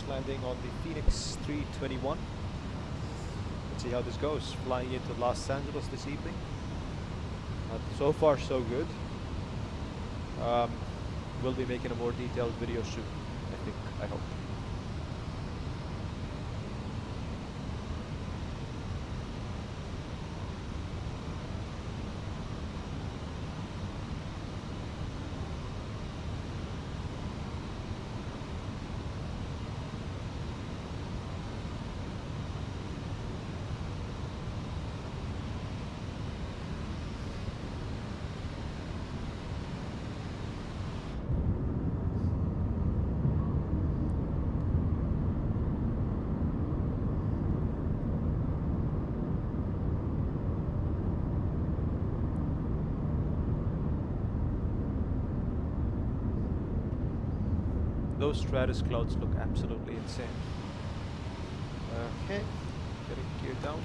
first landing on the FENIX 321. Let's see how this goes. Flying into Los Angeles this evening. So far so good. We'll be making a more detailed video soon, I hope. Those stratus clouds look absolutely insane. Okay, getting geared down.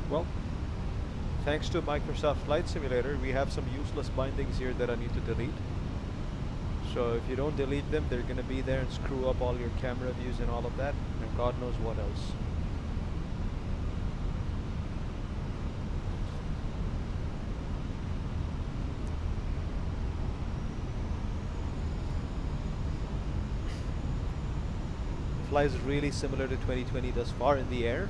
Well, thanks to Microsoft Flight Simulator, we have some useless bindings here that I need to delete. So if you don't delete them, they're going to be there and screw up all your camera views and all of that, and God knows what else. It flies really similar to 2020 thus far in the air.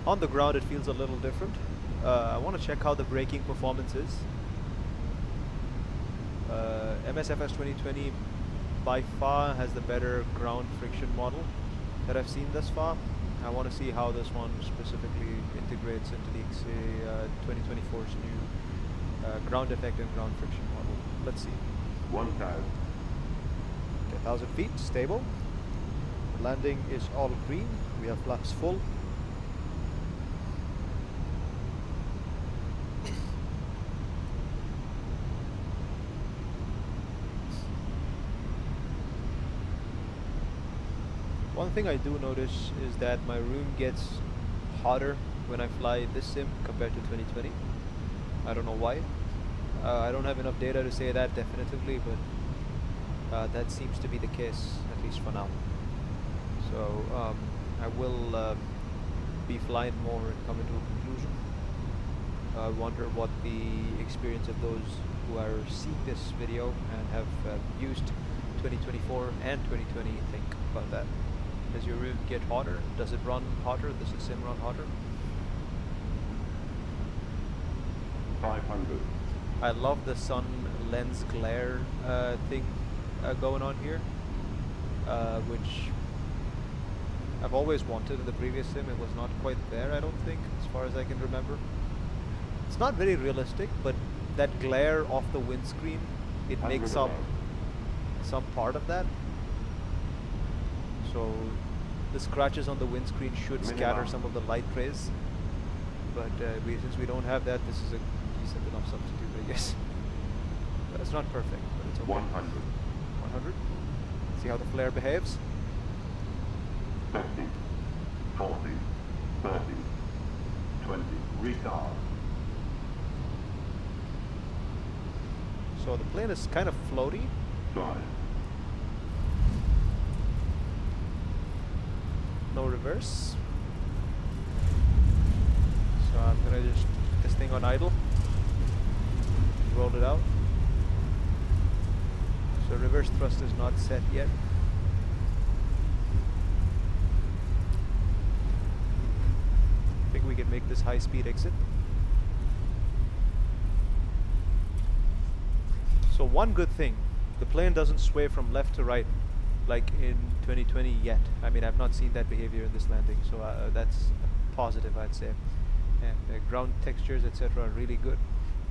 On the ground it feels a little different. I want to check how the braking performance is. MSFS 2020 by far has the better ground friction model that I've seen thus far. I want to see how this one specifically integrates into the 2024's new ground effect and ground friction model. Let's see. 1,000. Okay, 1,000 feet, stable. The landing is all green. We have flaps full. One thing I do notice is that my room gets hotter when I fly this sim compared to 2020. I don't know why. I don't have enough data to say that definitively, but that seems to be the case, at least for now. So I will be flying more and come into a conclusion. I wonder what the experience of those who are seeing this video and have used 2024 and 2020 think about that. Does your room get hotter? Does it run hotter? Does the sim run hotter? 500. I love the sun lens glare thing going on here, which I've always wanted in the previous sim. It was not quite there, I don't think, as far as I can remember. It's not very realistic, but that glare off the windscreen, it makes up some part of that. So the scratches on the windscreen should scatter some of the light rays, but since we don't have that, this is a decent enough substitute, I guess. But it's not perfect, but it's okay. 100. 100. See how the flare behaves. 50, 40, 30, 20. Retard. So the plane is kind of floaty. 5. No reverse. So I'm gonna just put this thing on idle. Roll it out. So reverse thrust is not set yet. I think we can make this high speed exit. So one good thing, the plane doesn't sway from left to right like in 2020 yet. I mean, I've not seen that behavior in this landing, so that's positive, I'd say. And ground textures, etc., are really good.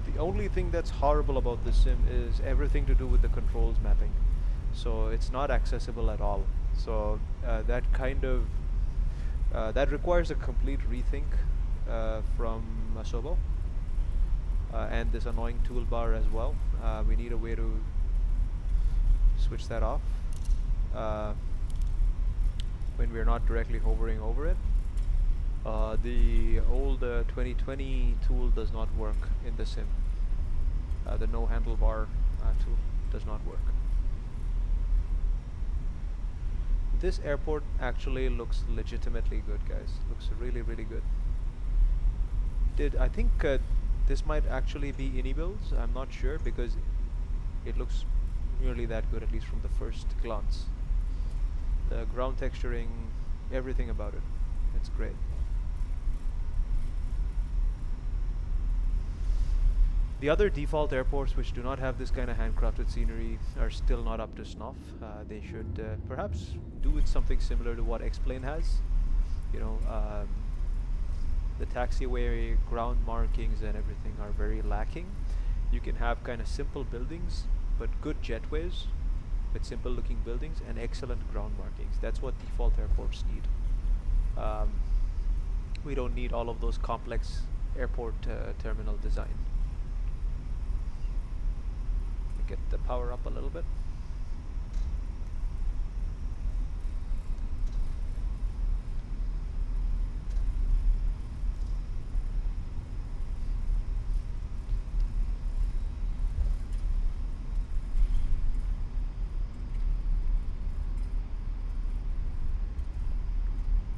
The only thing that's horrible about this sim is everything to do with the controls mapping. So it's not accessible at all. So that kind of that requires a complete rethink from Asobo, and this annoying toolbar as well. We need a way to switch that off uh, when we're not directly hovering over it. The old 2020 tool does not work in the sim. The no handlebar tool does not work. This airport actually looks legitimately good, guys. Looks really, really good. I think this might actually be Inibil's. I'm not sure because it looks nearly that good, at least from the first glance. The ground texturing, everything about it. It's great. The other default airports which do not have this kind of handcrafted scenery are still not up to snuff. They should perhaps do it something similar to what X-Plane has. You know, the taxiway ground markings and everything are very lacking. You can have kind of simple buildings, but good jetways with simple looking buildings and excellent ground markings. That's what default airports need. We don't need all of those complex airport terminal design. Get the power up a little bit.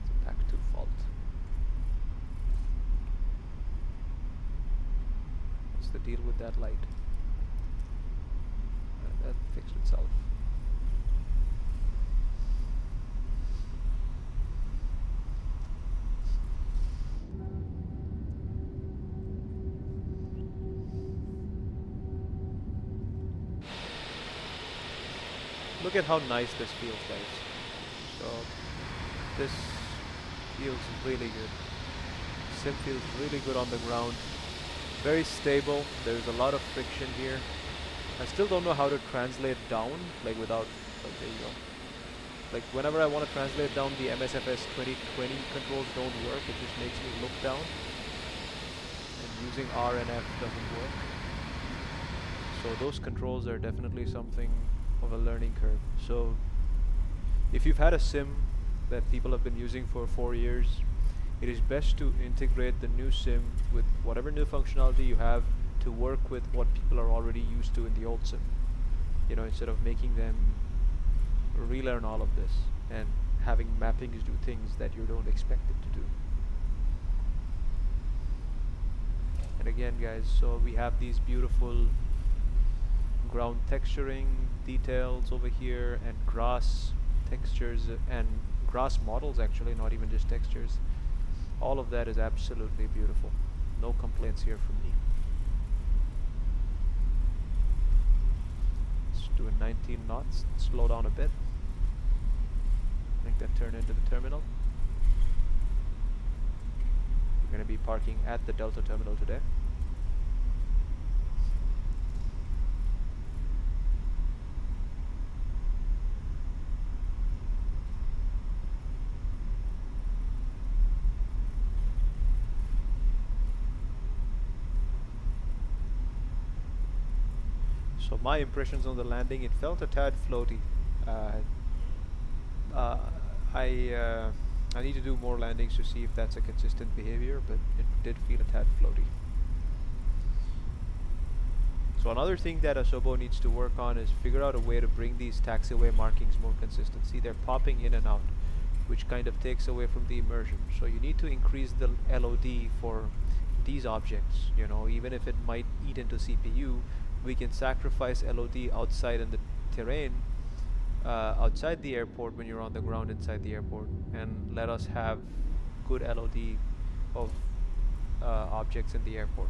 It's a pack 2 fault. What's the deal with that light? That fixed itself. Look at how nice this feels, guys. So this feels really good. Sim feels really good on the ground. Very stable. There's a lot of friction here. I still don't know how to translate down, like without, there you go. Like whenever I want to translate down, the MSFS 2020 controls don't work. It just makes me look down. And using R and F doesn't work. So those controls are definitely something of a learning curve. So if you've had a sim that people have been using for 4 years, it is best to integrate the new sim with whatever new functionality you have to work with what people are already used to in the old sim. You know, instead of making them relearn all of this and having mappings do things that you don't expect it to do. And again, guys, so we have these beautiful ground texturing details over here and grass textures and grass models, actually, not even just textures. All of that is absolutely beautiful. No complaints here from me. Let's do a 19 knots, slow down a bit. Make that turn into the terminal. We're going to be parking at the Delta terminal today. So my impressions on the landing, it felt a tad floaty. I need to do more landings to see if that's a consistent behavior, but it did feel a tad floaty. So another thing that Asobo needs to work on is figure out a way to bring these taxiway markings more consistent. See, they're popping in and out, which kind of takes away from the immersion. So you need to increase the LOD for these objects. You know, even if it might eat into CPU, we can sacrifice LOD outside in the terrain, outside the airport when you're on the ground inside the airport, and let us have good LOD of objects in the airport.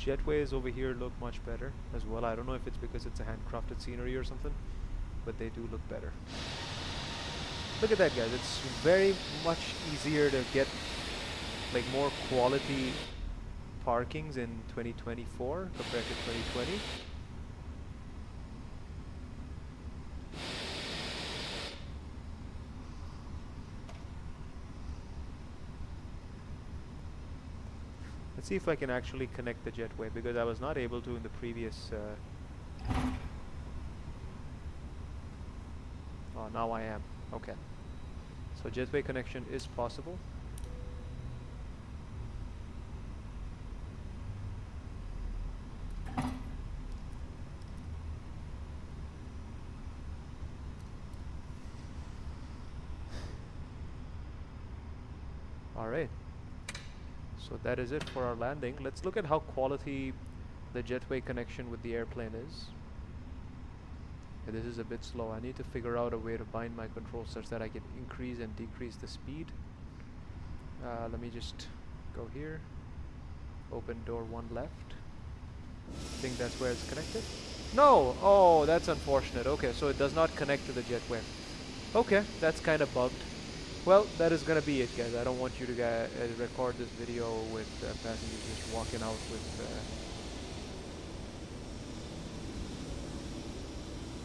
jetways over here look much better as well. I don't know if it's because it's a handcrafted scenery or something, but they do look better. Look at that, guys. It's very much easier to get like more quality parkings in 2024 compared to 2020. Let's see if I can actually connect the jetway, because I was not able to in the previous oh, now I am. Okay. So jetway connection is possible. Alright. So that is it for our landing. Let's look at how quality the jetway connection with the airplane is. Okay, this is a bit slow. I need to figure out a way to bind my controls such that I can increase and decrease the speed. Let me just go here. Open door 1 left. I think that's where it's connected. No! Oh, that's unfortunate. Okay, so it does not connect to the jetway. Okay, that's kind of bugged. Well, that is gonna be it, guys. I don't want you to record this video with passengers just walking out with...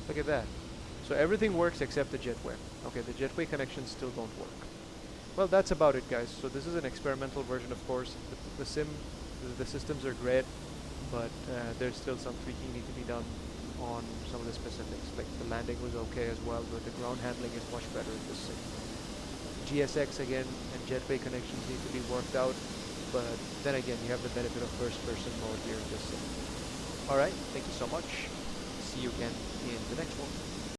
Look at that. So everything works except the jetway. Okay, the jetway connections still don't work. Well, that's about it, guys. So this is an experimental version, of course. The systems are great, but there's still some tweaking need to be done on some of the specifics. Like the landing was okay as well, but the ground handling is much better in this sim. GSX again and jetway connections need to be worked out, but then again you have the benefit of first person mode here in this sim. Alright, thank you so much. See you again in the next one.